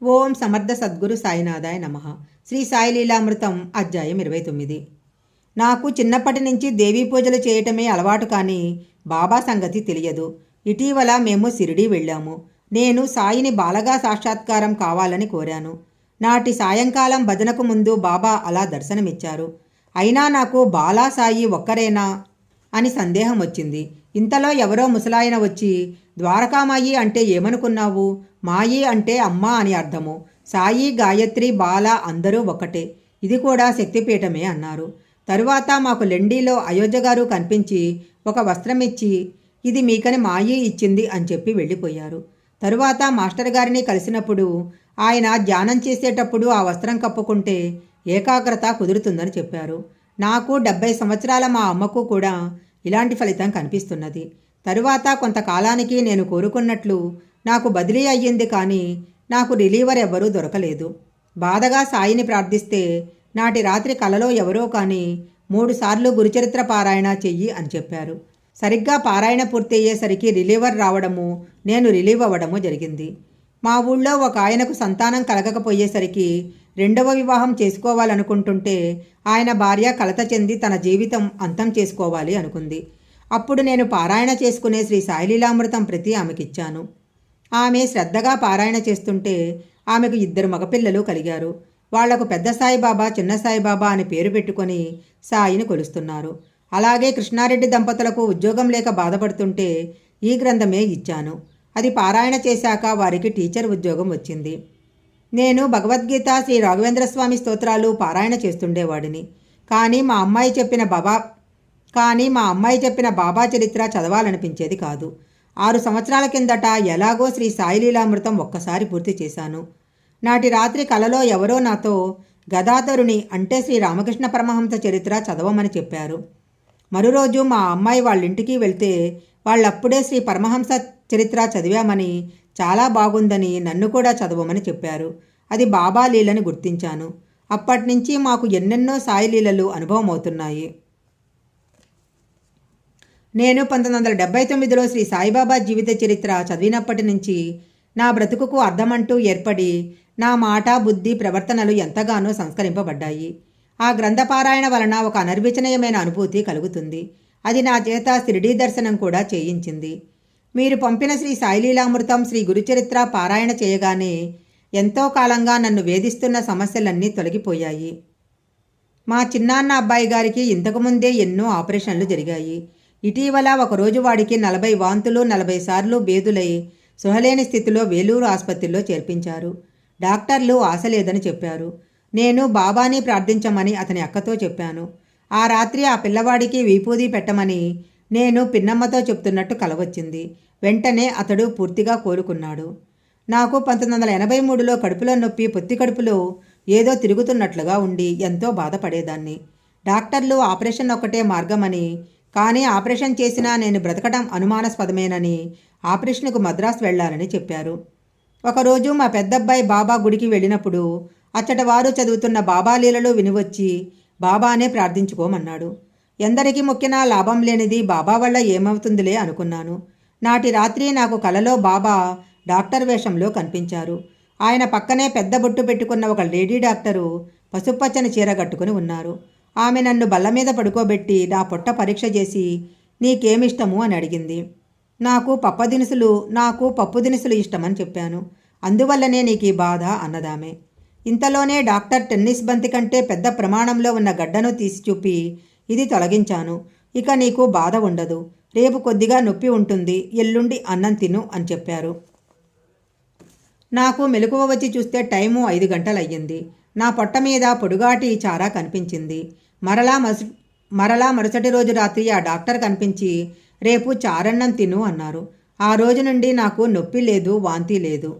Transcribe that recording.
ఓం సమర్థ సద్గురు సాయినాథాయ నమః. శ్రీ సాయి లీలామృతం అధ్యాయం 29. నాకు చిన్నప్పటి నుంచి దేవీ పూజలు చేయటమే అలవాటు, కానీ బాబా సంగతి తెలియదు. ఇటీవల మేము షిరిడీ వెళ్ళాము. నేను సాయిని బాలగా సాక్షాత్కారం కావాలని కోరాను. నాటి సాయంకాలం భజనకు ముందు బాబా అలా దర్శనమిచ్చారు. అయినా నాకు బాలా సాయి ఒక్కరేనా అని సందేహం వచ్చింది. ఇంతలో ఎవరో ముసలాయన వచ్చి, ద్వారకామాయి అంటే ఏమనుకున్నావు? మాయి అంటే అమ్మ అని అర్థము. సాయి, గాయత్రి, బాల అందరూ ఒక్కటే. ఇది కూడా శక్తిపీఠమే అన్నారు. తరువాత మాకు లెండీలో అయోధ్య గారు కనిపించి ఒక వస్త్రం ఇచ్చి, ఇది మీకని మాయి ఇచ్చింది అని చెప్పి వెళ్ళిపోయారు. తరువాత మాస్టర్ గారిని కలిసినప్పుడు ఆయన ధ్యానం చేసేటప్పుడు ఆ వస్త్రం కప్పుకుంటే ఏకాగ్రత కుదురుతుందని చెప్పారు. నాకు 70 సంవత్సరాల మా అమ్మకు కూడా ఇలాంటి ఫలితం కనిపిస్తున్నది. తరువాత కొంతకాలానికి నేను కోరుకున్నట్లు నాకు బదిలీ అయ్యింది, కానీ నాకు రిలీవర్ ఎవ్వరూ దొరకలేదు. బాధగా సాయిని ప్రార్థిస్తే నాటి రాత్రి కలలో ఎవరో కానీ 3 సార్లు గురుచరిత్ర పారాయణ చెయ్యి అని చెప్పారు. సరిగ్గా పారాయణ పూర్తయ్యేసరికి రిలీవర్ రావడము, నేను రిలీవ్ అవ్వడము జరిగింది. మా ఊళ్ళో ఒక ఆయనకు సంతానం కలగకపోయేసరికి రెండవ వివాహం చేసుకోవాలనుకుంటుంటే ఆయన భార్య కలత చెంది తన జీవితం అంతం చేసుకోవాలి అనుకుంది. అప్పుడు నేను పారాయణ చేసుకునే శ్రీ సాయిలీలామృతం ప్రతి ఆమెకిచ్చాను. ఆమె శ్రద్ధగా పారాయణ చేస్తుంటే ఆమెకు 2 మగపిల్లలు కలిగారు. వాళ్లకు పెద్ద సాయిబాబా, చిన్న సాయిబాబా అని పేరు పెట్టుకొని సాయిని కొలుస్తున్నారు. అలాగే కృష్ణారెడ్డి దంపతులకు ఉద్యోగం లేక బాధపడుతుంటే ఈ గ్రంథమే ఇచ్చాను. అది పారాయణ చేశాక వారికి టీచర్ ఉద్యోగం వచ్చింది. నేను భగవద్గీత, శ్రీ రాఘవేంద్రస్వామి స్తోత్రాలు పారాయణ చేస్తుండేవాడిని. కానీ మా అమ్మాయి చెప్పిన బాబా చరిత్ర చదవాలనిపించేది కాదు. 6 సంవత్సరాల కిందట ఎలాగో శ్రీ సాయిలీలామృతం ఒక్కసారి పూర్తి చేశాను. నాటి రాత్రి కలలో ఎవరో నాతో గదాధరుని అంటే శ్రీ రామకృష్ణ పరమహంస చరిత్ర చదవమని చెప్పారు. మరురోజు మా అమ్మాయి వాళ్ళింటికి వెళ్తే వాళ్ళప్పుడే శ్రీ పరమహంస చరిత్ర చదివామని, చాలా బాగుందని నన్ను కూడా చదవమని చెప్పారు. అది బాబా లీలని గుర్తించాను. అప్పటినుంచి మాకు ఎన్నెన్నో సాయి లీలలు అనుభవం అవుతున్నాయి. నేను 1979లో శ్రీ సాయిబాబా జీవిత చరిత్ర చదివినప్పటి నుంచి నా బ్రతుకుకు అర్థమంటూ ఏర్పడి నా మాట, బుద్ధి, ప్రవర్తనలు ఎంతగానో సంస్కరింపబడ్డాయి. ఆ గ్రంథపారాయణ వలన ఒక అనర్వచనీయమైన అనుభూతి కలుగుతుంది. అది నా చేత షిరిడీ దర్శనం కూడా చేయించింది. మీరు పంపిన శ్రీ సాయిలీలామృతం, శ్రీ గురుచరిత్ర పారాయణ చేయగానే ఎంతో కాలంగా నన్ను వేధిస్తున్న సమస్యలన్నీ తొలగిపోయాయి. మా చిన్నాన్న అబ్బాయి గారికి ఇంతకుముందే ఎన్నో ఆపరేషన్లు జరిగాయి. ఇటీవల ఒకరోజు వాడికి 40 వాంతులు, 40 సార్లు బేదులై సుహలేని స్థితిలో వేలూరు ఆసుపత్రిలో చేర్పించారు. డాక్టర్లు ఆశ లేదని చెప్పారు. నేను బాబాని ప్రార్థించమని అతని అక్కతో చెప్పాను. ఆ రాత్రి ఆ పిల్లవాడికి వీపూది పెట్టమని నేను పిన్నమ్మతో చెప్తున్నట్టు కలవచ్చింది. వెంటనే అతడు పూర్తిగా కోలుకున్నాడు. నాకు 1983లో కడుపులో నొప్పి, పొత్తి కడుపులో ఏదో తిరుగుతున్నట్లుగా ఉండి ఎంతో బాధపడేదాన్ని. డాక్టర్లు ఆపరేషన్ ఒక్కటే మార్గమని, కానీ ఆపరేషన్ చేసినా నేను బ్రతకడం అనుమానాస్పదమేనని ఆపరేషన్కు మద్రాసు వెళ్లాలని చెప్పారు. ఒకరోజు మా పెద్దబ్బాయి బాబా గుడికి వెళ్ళినప్పుడు అచ్చట వారు చదువుతున్న బాబా లీలలు వినివచ్చి బాబానే ప్రార్థించుకోమన్నాడు. ఎందరికీ మొక్కినా లాభం లేనిది బాబా వల్ల ఏమవుతుందిలే అనుకున్నాను. నాటి రాత్రి నాకు కలలో బాబా డాక్టర్ వేషంలో కనిపించారు. ఆయన పక్కనే పెద్ద బొట్టు పెట్టుకున్న ఒక లేడీ డాక్టరు పసుపచ్చని చీర కట్టుకుని ఉన్నారు. ఆమె నన్ను బల్ల మీద పడుకోబెట్టి నా పొట్ట పరీక్ష చేసి, నీకేమిష్టము అని అడిగింది. నాకు పప్పు దినుసులు ఇష్టమని చెప్పాను. అందువల్లనే నీకు ఈ బాధ అన్నదామె. ఇంతలోనే డాక్టర్ టెన్నిస్ బంతి కంటే పెద్ద ప్రమాణంలో ఉన్న గడ్డను తీసి చూపి, ఇది తొలగించాను, ఇక నీకు బాధ ఉండదు, రేపు కొద్దిగా నొప్పి ఉంటుంది, ఎల్లుండి అన్నం తిను అని చెప్పారు. నాకు మెలకువ వచ్చి చూస్తే టైము 5 గంటలయ్యింది. నా పొట్ట మీద పొడుగాటి చారా కనిపించింది. మరలా మరుసటి రోజు రాత్రి ఆ డాక్టర్ కనిపించి, రేపు చారన్నం తిను అన్నారు. ఆ రోజు నుండి నాకు నొప్పి లేదు, వాంతి లేదు.